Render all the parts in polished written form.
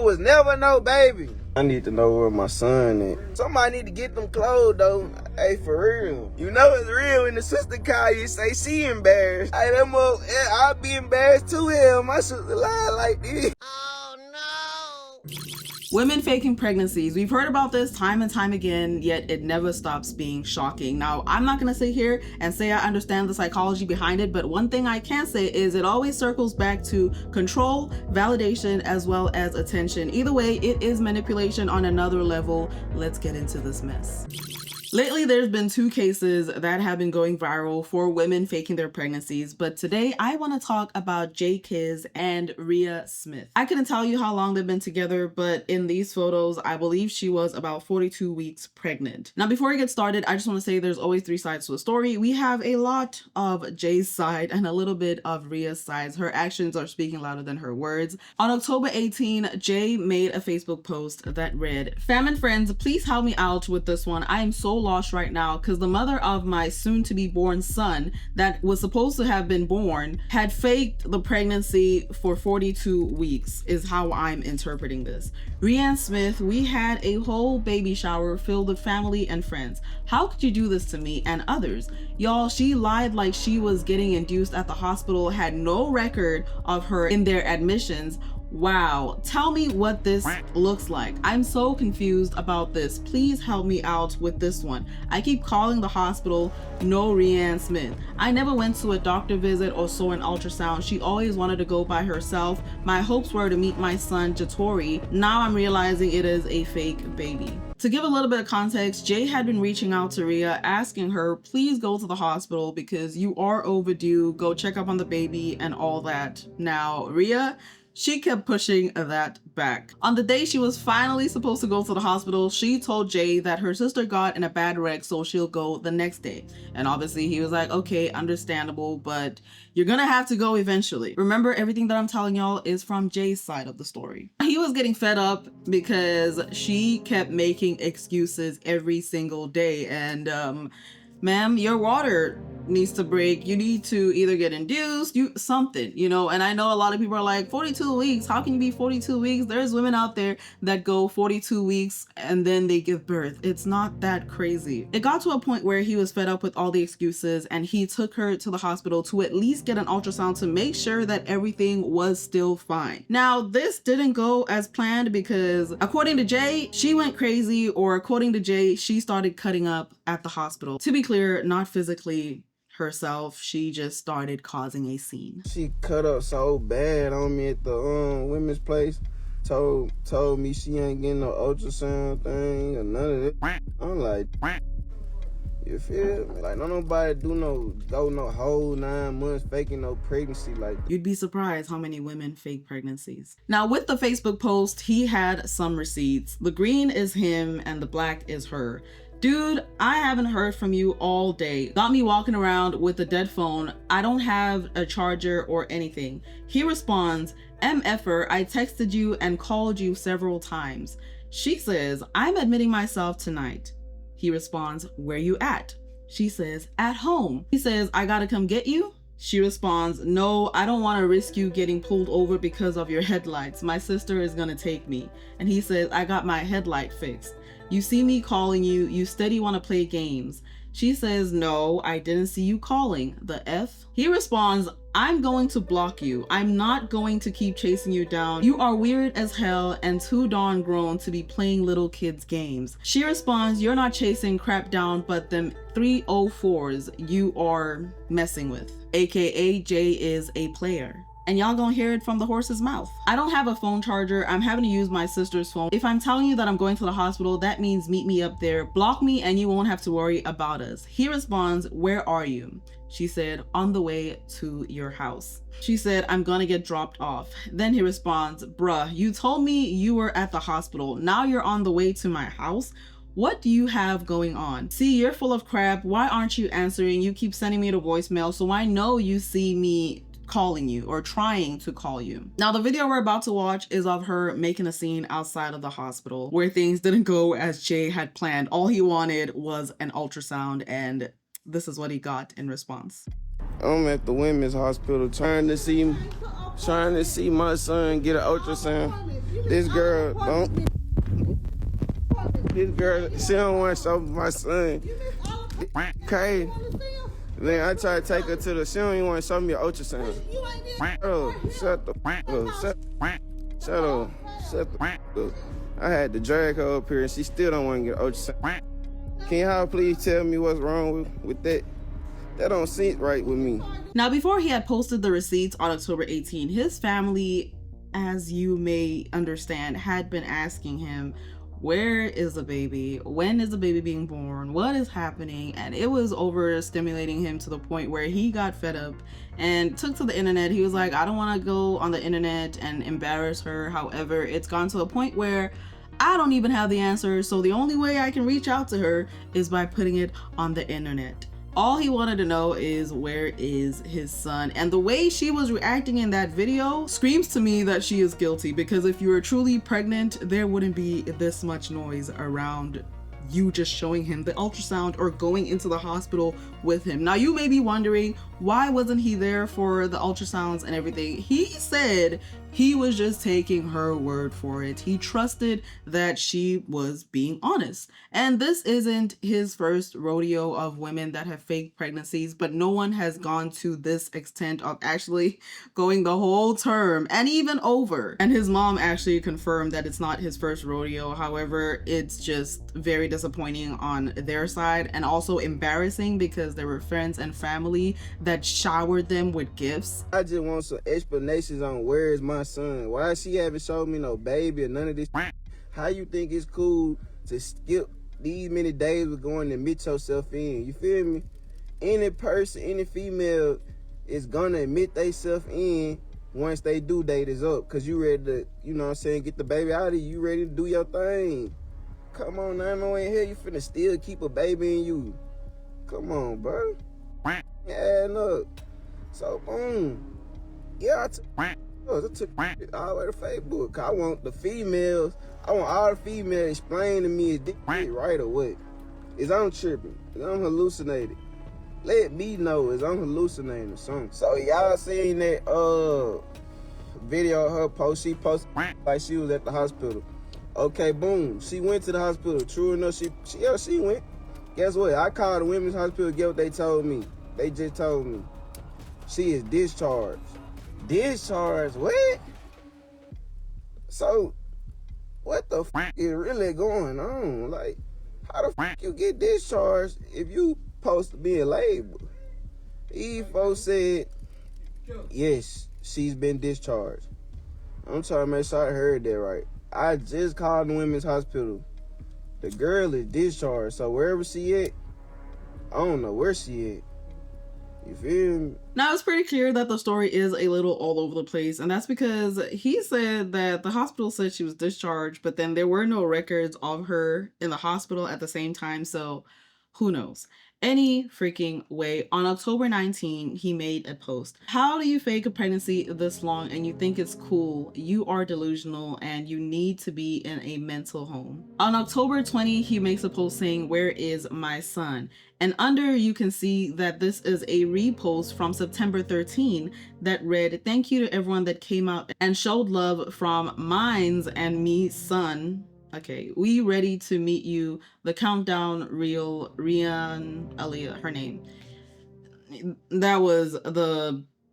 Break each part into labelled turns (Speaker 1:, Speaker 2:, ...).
Speaker 1: It was never no baby. I need to know where my son is. Somebody need to get them clothes though. Hey, for real. You know it's real when the sister call you say she embarrassed. Hey, that mother, I'll be embarrassed too. Hell, my sister lied like this.
Speaker 2: Women faking pregnancies. We've heard about this time and time again, yet it never stops being shocking. Now, I'm not gonna sit here and say I understand the psychology behind it, but one thing I can say is it always circles back to control, validation, as well as attention. Either way, it is manipulation on another level. Let's get into this mess. Lately, there's been 2 cases that have been going viral for women faking their pregnancies, but today I want to talk about Jay Kiz and Rhea Smith. I couldn't tell you how long they've been together, but in these photos, I believe she was about 42 weeks pregnant. Now, before I get started, I just want to say there's always 3 sides to a story. We have a lot of Jay's side and a little bit of Rhea's side. Her actions are speaking louder than her words. On October 18, Jay made a Facebook post that read, "Fam and friends, please help me out with this one. I am so lost right now because the mother of my soon-to-be born son that was supposed to have been born had faked the pregnancy for 42 weeks is how I'm interpreting this. Rhea Smith, we had a whole baby shower filled with family and friends. How could you do this to me and others? Y'all, she lied like she was getting induced at the hospital, had no record of her in their admissions. Wow, tell me what this looks like. I'm so confused about this. Please help me out with this one. I keep calling the hospital, no Rhea Smith. I never went to a doctor visit or saw an ultrasound. She always wanted to go by herself. My hopes were to meet my son, Jatori. Now I'm realizing it is a fake baby." To give a little bit of context, Jay had been reaching out to Rhea, asking her, please go to the hospital because you are overdue. Go check up on the baby and all that. Now, Rhea, she kept pushing that back. On the day she was finally supposed to go to the hospital, she told Jay that her sister got in a bad wreck, so she'll go the next day. And obviously he was like, okay, understandable, but you're gonna have to go eventually. Remember, everything that I'm telling y'all is from Jay's side of the story. He was getting fed up because she kept making excuses every single day. And ma'am, your water needs to break. You need to either get induced, something, you know. And I know a lot of people are like, 42 weeks, how can you be 42 weeks? There's women out there that go 42 weeks and then they give birth. It's not that crazy. It got to a point where he was fed up with all the excuses and he took her to the hospital to at least get an ultrasound to make sure that everything was still fine. Now, this didn't go as planned because according to Jay, she went crazy, or according to Jay, she started cutting up at the hospital. To be clear, not physically herself, she just started causing a scene.
Speaker 1: She cut up so bad on me at the women's place. Told me she ain't getting no ultrasound thing or none of that. I'm like, you feel me? Like, don't nobody go no whole 9 months faking no pregnancy like that.
Speaker 2: You'd be surprised how many women fake pregnancies. Now, with the Facebook post, he had some receipts. The green is him and the black is her. Dude, I haven't heard from you all day. Got me walking around with a dead phone. I don't have a charger or anything. He responds, MFer, I texted you and called you several times. She says, I'm admitting myself tonight. He responds, where you at? She says, at home. He says, I gotta come get you? She responds, no, I don't want to risk you getting pulled over because of your headlights. My sister is gonna take me. And he says, I got my headlight fixed. You see me calling you, you steady want to play games. She says, no, I didn't see you calling. The F? He responds, I'm going to block you. I'm not going to keep chasing you down. You are weird as hell and too darn grown to be playing little kids games. She responds, you're not chasing crap down, but them 304s you are messing with. AKA Jay is a player. And y'all gonna hear it from the horse's mouth. I don't have a phone charger. I'm having to use my sister's phone. If I'm telling you that I'm going to the hospital, that means meet me up there. Block me and you won't have to worry about us. He responds, where are you? She said, on the way to your house. She said, I'm gonna get dropped off. Then he responds, bruh, you told me you were at the hospital. Now you're on the way to my house. What do you have going on? See, you're full of crap. Why aren't you answering? You keep sending me the voicemail, so I know you see me calling you or trying to call you. Now, the video we're about to watch is of her making a scene outside of the hospital where things didn't go as Jay had planned. All he wanted was an ultrasound, and this is what he got in response.
Speaker 1: I'm at the women's hospital trying to see my son get an ultrasound. This girl she don't want to show my son. Okay. Then I try to take her to she don't even want to show me an ultrasound. Shut the up. Shut the up. I had to drag her up here and she still don't want to get an ultrasound. Can y'all please tell me what's wrong with that? That don't seem right with me.
Speaker 2: Now, before he had posted the receipts on October 18, his family, as you may understand, had been asking him, where is the baby? When is the baby being born? What is happening? And it was overstimulating him to the point where he got fed up and took to the internet. He was like, I don't want to go on the internet and embarrass her. However, it's gone to a point where I don't even have the answers. So the only way I can reach out to her is by putting it on the internet. All he wanted to know is, where is his son? And the way she was reacting in that video screams to me that she is guilty, because if you were truly pregnant, there wouldn't be this much noise around you just showing him the ultrasound or going into the hospital with him. Now, you may be wondering, why wasn't he there for the ultrasounds and everything? He said he was just taking her word for it. He trusted that she was being honest. And this isn't his first rodeo of women that have faked pregnancies, but no one has gone to this extent of actually going the whole term and even over. And his mom actually confirmed that it's not his first rodeo. However, it's just very disappointing on their side and also embarrassing, because there were friends and family that showered them with gifts.
Speaker 1: I just want some explanations on where is my son. Why she haven't showed me no baby or none of this? How you think it's cool to skip these many days with going to admit yourself in? You feel me? Any person, any female is gonna admit theyself in once they due date is up, because you ready to, you know what I'm saying, get the baby out of you. You ready to do your thing. Come on now, no in here you finna still keep a baby in you. Come on, bro. Adding up. So boom. Yeah, I took it all the way to Facebook. I want all the females explain to me, is this right or what? Is I'm tripping? Is I'm hallucinating? Let me know, is I'm hallucinating or something. So y'all seen that video of her post? She posted like she was at the hospital. Okay, boom. She went to the hospital. True enough, she went. Guess what? I called the women's hospital. Get what they told me. They just told me she is discharged. Discharged? What? So, what the f is really going on? Like, how the f you get discharged if you supposed to be in labor? These folks said, yes, she's been discharged. I'm trying to make sure I heard that right. I just called the women's hospital. The girl is discharged, so wherever she at, I don't know where she at. You feel me?
Speaker 2: Now, it's pretty clear that the story is a little all over the place, and that's because he said that the hospital said she was discharged, but then there were no records of her in the hospital at the same time, so who knows? Any freaking way. On October 19, he made a post. How do you fake a pregnancy this long and you think it's cool? You are delusional and you need to be in a mental home. On October 20, he makes a post saying, where is my son? And under, you can see that this is a repost from September 13 that read, thank you to everyone that came out and showed love from Mines and me, son. Okay, we ready to meet you. The countdown reel, Rian Aliyah, her name. That was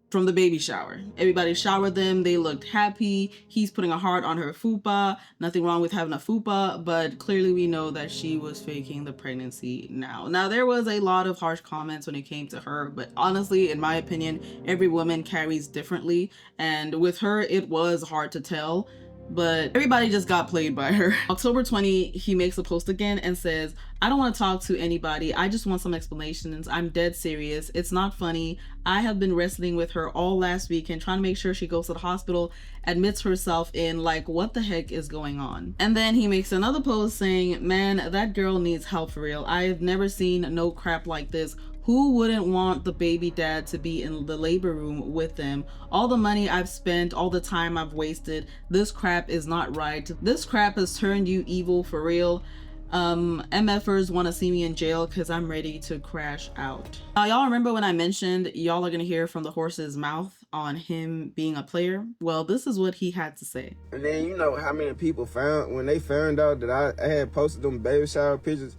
Speaker 2: from the baby shower. Everybody showered them. They looked happy. He's putting a heart on her fupa. Nothing wrong with having a fupa, but clearly we know that she was faking the pregnancy now. Now, there was a lot of harsh comments when it came to her, but honestly, in my opinion, every woman carries differently. And with her, it was hard to tell. But everybody just got played by her. October 20, he makes a post again and says, I don't want to talk to anybody. I just want some explanations. I'm dead serious. It's not funny. I have been wrestling with her all last week and trying to make sure she goes to the hospital, admits herself in, like, what the heck is going on? And then he makes another post saying, man, that girl needs help for real. I've never seen no crap like this. Who wouldn't want the baby dad to be in the labor room with them? All the money I've spent, all the time I've wasted, this crap is not right. This crap has turned you evil for real. MFers want to see me in jail because I'm ready to crash out. Now, y'all remember when I mentioned y'all are going to hear from the horse's mouth on him being a player? Well, this is what he had to say.
Speaker 1: And then you know how many people found, when they found out that I had posted them baby shower pictures,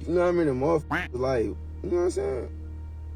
Speaker 1: you know how many motherfuckers like, you know what I'm saying?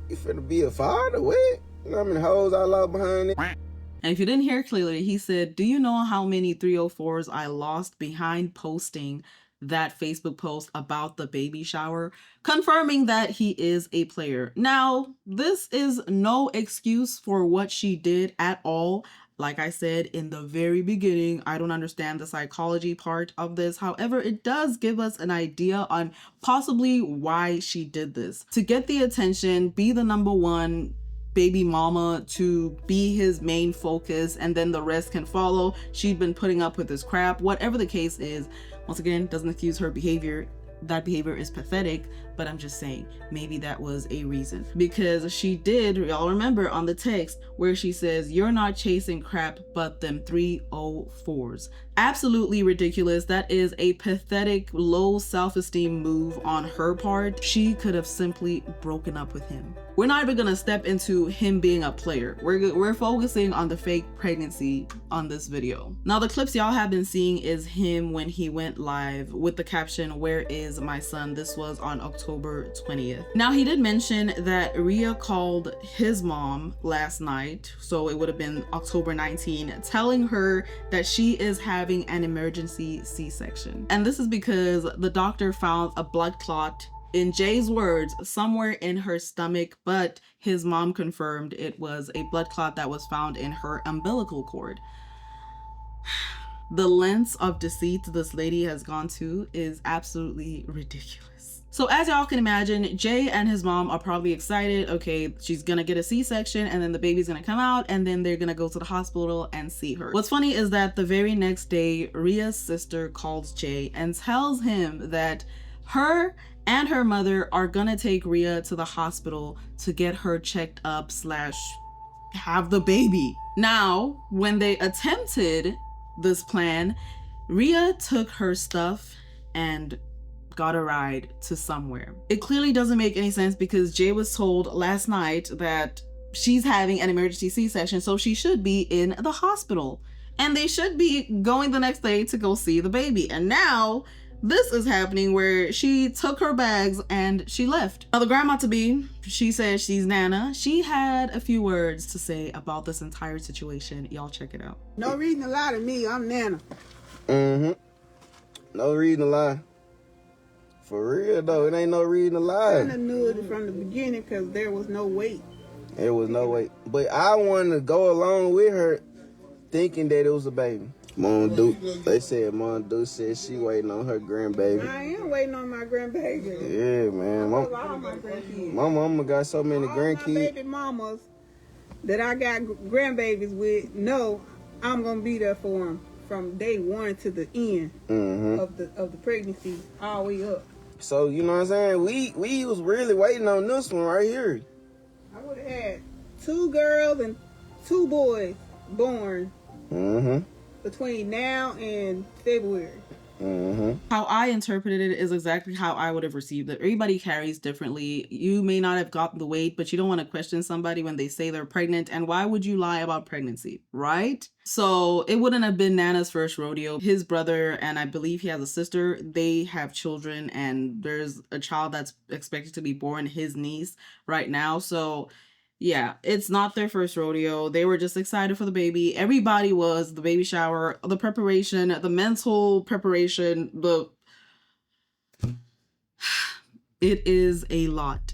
Speaker 1: You finna be a father, what? You know how many hoes I lost behind it?
Speaker 2: And if you didn't hear clearly, he said, do you know how many 304s I lost behind posting that Facebook post about the baby shower, confirming that he is a player. Now, this is no excuse for what she did at all. Like I said in the very beginning, I don't understand the psychology part of this. However, it does give us an idea on possibly why she did this. To get the attention, be the number one baby mama, to be his main focus, and then the rest can follow. She'd been putting up with this crap. Whatever the case is, once again, doesn't excuse her behavior. That behavior is pathetic, but I'm just saying maybe that was a reason, because she did, y'all remember on the text where she says, you're not chasing crap but them 304s. Absolutely ridiculous. That is a pathetic, low self-esteem move on her part. She could have simply broken up with him. We're not even gonna step into him being a player. We're focusing on the fake pregnancy on this video. Now, the clips y'all have been seeing is him when he went live with the caption, where is my son? This was on October 20th. Now, he did mention that Rhea called his mom last night, so it would have been October 19, telling her that she is having an emergency C-section. And this is because the doctor found a blood clot, in Jay's words, somewhere in her stomach, but his mom confirmed it was a blood clot that was found in her umbilical cord. The lengths of deceit this lady has gone to is absolutely ridiculous. So as y'all can imagine, Jay and his mom are probably excited. Okay, she's gonna get a C-section and then the baby's gonna come out and then they're gonna go to the hospital and see her. What's funny is that the very next day, Rhea's sister calls Jay and tells him that her and her mother are gonna take Rhea to the hospital to get her checked up / have the baby. Now, when they attempted this plan, Rhea took her stuff and got a ride to somewhere. It clearly doesn't make any sense because Jay was told last night that she's having an emergency C-section, so she should be in the hospital. And they should be going the next day to go see the baby. And now, this is happening where she took her bags and she left. Now, the grandma-to-be, she says she's Nana. She had a few words to say about this entire situation. Y'all check it out.
Speaker 3: No reason to lie to me. I'm Nana.
Speaker 1: No reason to lie. For real though, it ain't no reason to lie.
Speaker 3: Nana knew it from the beginning because there was no weight.
Speaker 1: There was no weight. But I wanted to go along with her thinking that it was a baby. Mom Duke, they said Mom Duke said she waiting on her grandbaby.
Speaker 3: I am waiting on my grandbaby.
Speaker 1: Yeah, man. My mama got so many grandkids.
Speaker 3: My baby mamas that I got grandbabies with know I'm gonna be there for them from day one to the end of the pregnancy, all the way up.
Speaker 1: So you know what I'm saying? We was really waiting on this one right here.
Speaker 3: I would have had 2 girls and 2 boys born between now and February.
Speaker 2: How I interpreted it is exactly how I would have received it. Everybody carries differently. You may not have gotten the weight, but you don't want to question somebody when they say they're pregnant. And why would you lie about pregnancy, right? So it wouldn't have been Nana's first rodeo. His brother, and I believe he has a sister, they have children, and there's a child that's expected to be born, his niece, right now. So yeah, it's not their first rodeo. They were just excited for the baby. Everybody was. The baby shower, the preparation, the mental preparation, it is a lot.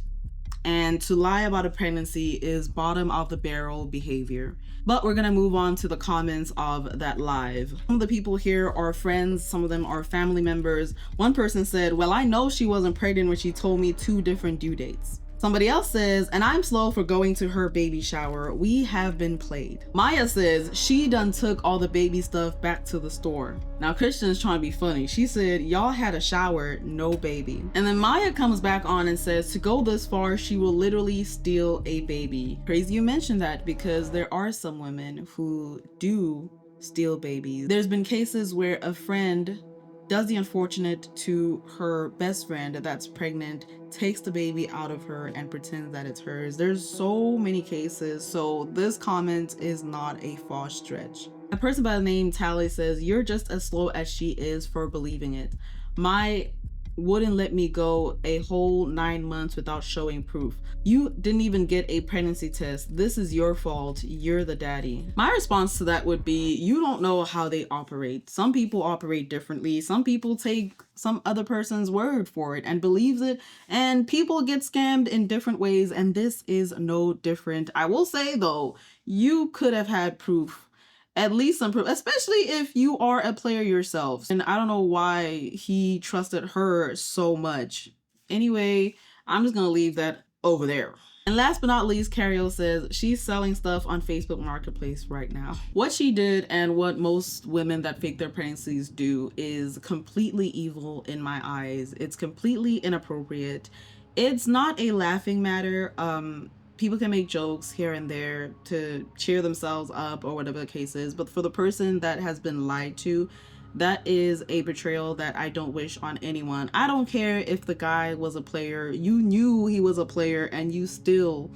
Speaker 2: And to lie about a pregnancy is bottom of the barrel behavior. But we're gonna move on to the comments of that live. Some of the people here are friends, some of them are family members. One person said, well, I know she wasn't pregnant when she told me 2 different due dates. Somebody else says, and I'm slow for going to her baby shower. We have been played. Maya says she done took all the baby stuff back to the store. Now Christian's trying to be funny. She said, y'all had a shower, no baby. And then Maya comes back on and says to go this far, she will literally steal a baby. Crazy you mentioned that because there are some women who do steal babies. There's been cases where a friend does the unfortunate to her best friend that's pregnant, takes the baby out of her and pretends that it's hers. There's so many cases, so this comment is not a far stretch. A person by the name Tally says, "You're just as slow as she is for believing it. My wouldn't let me go a whole 9 months without showing proof. You didn't even get a pregnancy test. This is your fault. You're the daddy." My response to that would be, you don't know how they operate. Some people operate differently. Some people take some other person's word for it and believes it, and people get scammed in different ways, and this is no different. I will say though, you could have had proof, at least some proof, especially if you are a player yourself. And I don't know why he trusted her so much. Anyway, I'm just gonna leave that over there. And last but not least, Cario says she's selling stuff on Facebook Marketplace right now. What she did and what most women that fake their pregnancies do is completely evil in my eyes. It's completely inappropriate. It's not a laughing matter. People can make jokes here and there to cheer themselves up or whatever the case is, but for the person that has been lied to, that is a betrayal that I don't wish on anyone. I don't care if the guy was a player. You knew he was a player and you still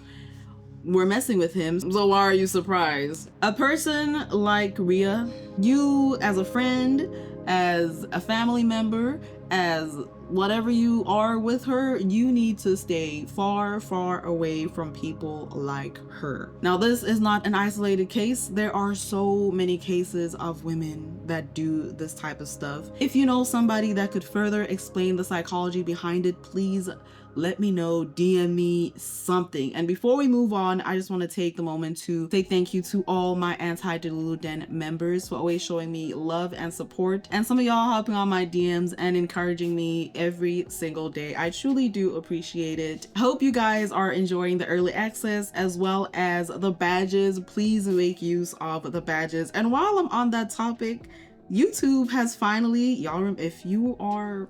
Speaker 2: were messing with him, so why are you surprised? A person like Rhea, you as a friend, as a family member, as whatever you are with her, you need to stay far, far away from people like her. Now, this is not an isolated case. There are so many cases of women that do this type of stuff. If you know somebody that could further explain the psychology behind it, please let me know, DM me something. And before we move on, I just want to take the moment to say thank you to all my Anti-Delulu Den members for always showing me love and support, and some of y'all hopping on my DMs and encouraging me every single day. I truly do appreciate it. I hope you guys are enjoying the early access as well as the badges. Please make use of the badges. And while I'm on that topic, YouTube has finally, y'all, if you are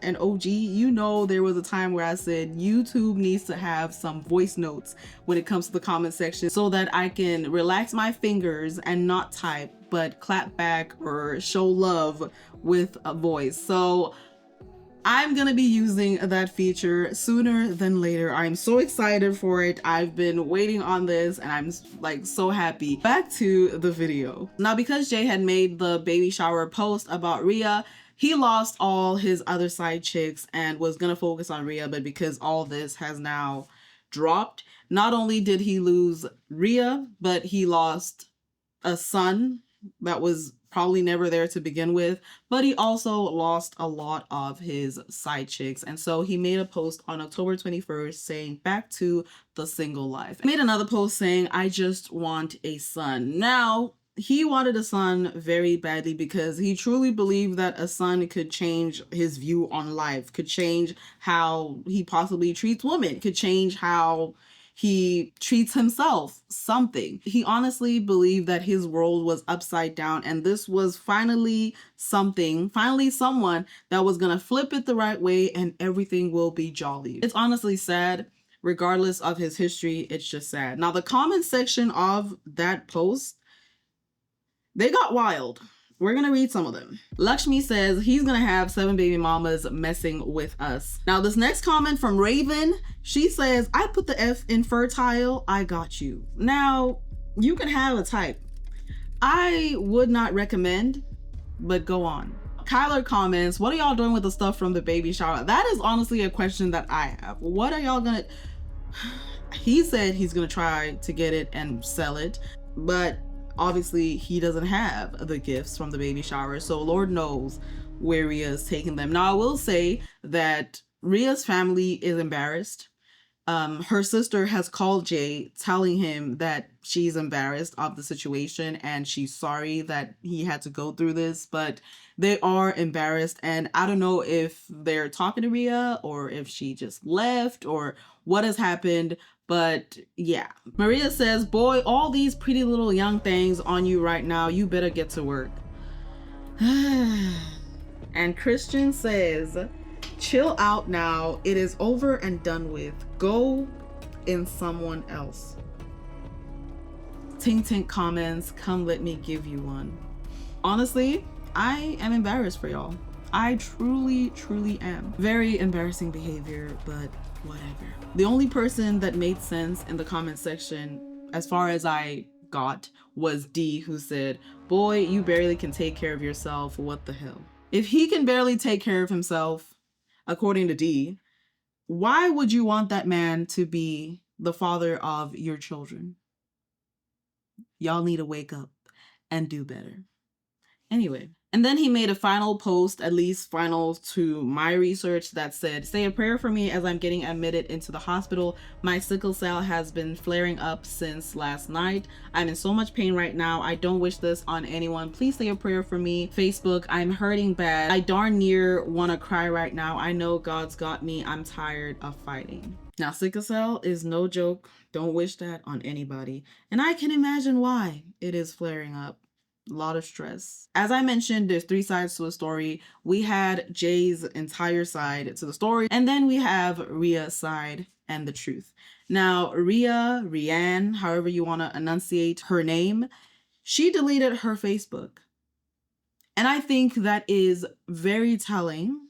Speaker 2: an OG, you know there was a time where I said YouTube needs to have some voice notes when it comes to the comment section so that I can relax my fingers and not type, but clap back or show love with a voice. So I'm gonna be using that feature sooner than later. I'm so excited for it. I've been waiting on this and I'm like so happy. Back to the video. Now, because Jay had made the baby shower post about Rhea, he lost all his other side chicks and was gonna focus on Rhea, but because all this has now dropped, not only did he lose Rhea, but he lost a son that was probably never there to begin with, but he also lost a lot of his side chicks. And so he made a post on October 21st saying, "Back to the single life." He made another post saying, "I just want a son." Now, he wanted a son very badly because he truly believed that a son could change his view on life, could change how he possibly treats women, could change how he treats himself, something. He honestly believed that his world was upside down, and this was finally someone that was gonna flip it the right way and everything will be jolly. It's honestly sad. Regardless of his history, it's just sad. Now, the comment section of that post, they got wild. We're gonna read some of them. Lakshmi says he's gonna have 7 baby mamas messing with us. Now, this next comment from Raven, she says, "I put the F in fertile, I got you." Now, you can have a type. I would not recommend, but go on. Kyler comments, "What are y'all doing with the stuff from the baby shower?" That is honestly a question that I have. What are y'all gonna... He said he's gonna try to get it and sell it, but obviously he doesn't have the gifts from the baby shower, so Lord knows where Rhea's taking them. Now, I will say that Rhea's family is embarrassed. Her sister has called Jay telling him that she's embarrassed of the situation and she's sorry that he had to go through this, but they are embarrassed, and I don't know if they're talking to Rhea or if she just left or what has happened. But yeah, Maria says, "Boy, all these pretty little young things on you right now, you better get to work." And Christian says, "Chill out now. It is over and done with. Go in someone else." Tink Tink comments, "Come let me give you one." Honestly, I am embarrassed for y'all. I truly, truly am. Very embarrassing behavior, but whatever. The only person that made sense in the comment section, as far as I got, was D, who said, "Boy, you barely can take care of yourself. What the hell?" If he can barely take care of himself, according to D, why would you want that man to be the father of your children? Y'all need to wake up and do better. Anyway, and then he made a final post, at least final to my research, that said, "Say a prayer for me as I'm getting admitted into the hospital. My sickle cell has been flaring up since last night. I'm in so much pain right now. I don't wish this on anyone. Please say a prayer for me. Facebook, I'm hurting bad. I darn near want to cry right now. I know God's got me. I'm tired of fighting." Now, sickle cell is no joke. Don't wish that on anybody. And I can imagine why it is flaring up. A lot of stress. As I mentioned, there's 3 sides to a story. We had Jay's entire side to the story, and then we have Rhea's side and the truth. Now, Rianne, however you want to enunciate her name, she deleted her Facebook. And I think that is very telling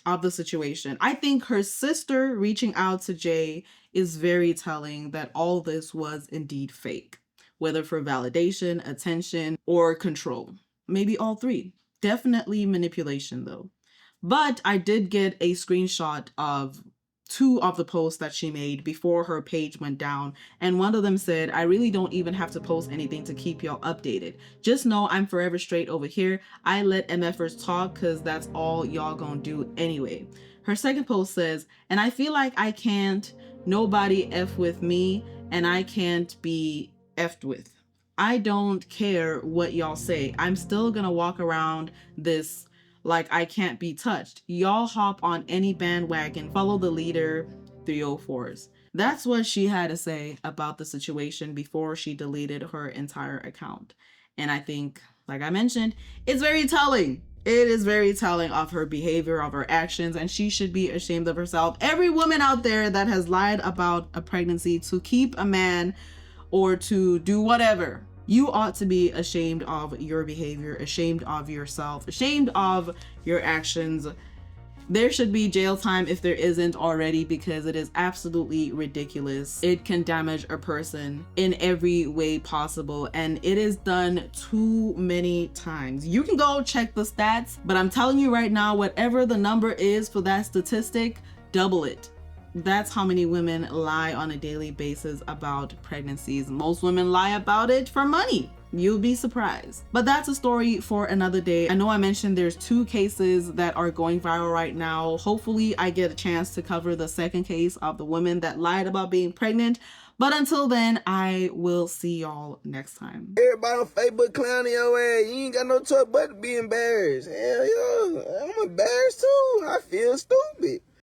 Speaker 2: of the situation. I think her sister reaching out to Jay is very telling that all this was indeed fake, whether for validation, attention, or control. Maybe all 3. Definitely manipulation though. But I did get a screenshot of 2 of the posts that she made before her page went down. And one of them said, "I really don't even have to post anything to keep y'all updated. Just know I'm forever straight over here. I let MFers talk because that's all y'all gonna do anyway." Her second post says, "And I feel like I can't nobody F with me and I can't be effed with. I don't care what y'all say. I'm still gonna walk around this like I can't be touched. Y'all hop on any bandwagon, follow the leader 304s. That's what she had to say about the situation before she deleted her entire account. And I think, like I mentioned, it's very telling. It is very telling of her behavior, of her actions, and she should be ashamed of herself. Every woman out there that has lied about a pregnancy to keep a man or to do whatever, you ought to be ashamed of your behavior, ashamed of yourself, ashamed of your actions. There should be jail time if there isn't already, because it is absolutely ridiculous. It can damage a person in every way possible, and it is done too many times. You can go check the stats, but I'm telling you right now, whatever the number is for that statistic, double it. That's how many women lie on a daily basis about pregnancies. Most women lie about it for money. You'll be surprised. But that's a story for another day. I know I mentioned there's 2 cases that are going viral right now. Hopefully I get a chance to cover the second case of the woman that lied about being pregnant. But until then, I will see y'all next time.
Speaker 1: Everybody on Facebook clowning your ass. You ain't got no choice but to be embarrassed. Hell yeah, I'm embarrassed too. I feel stupid.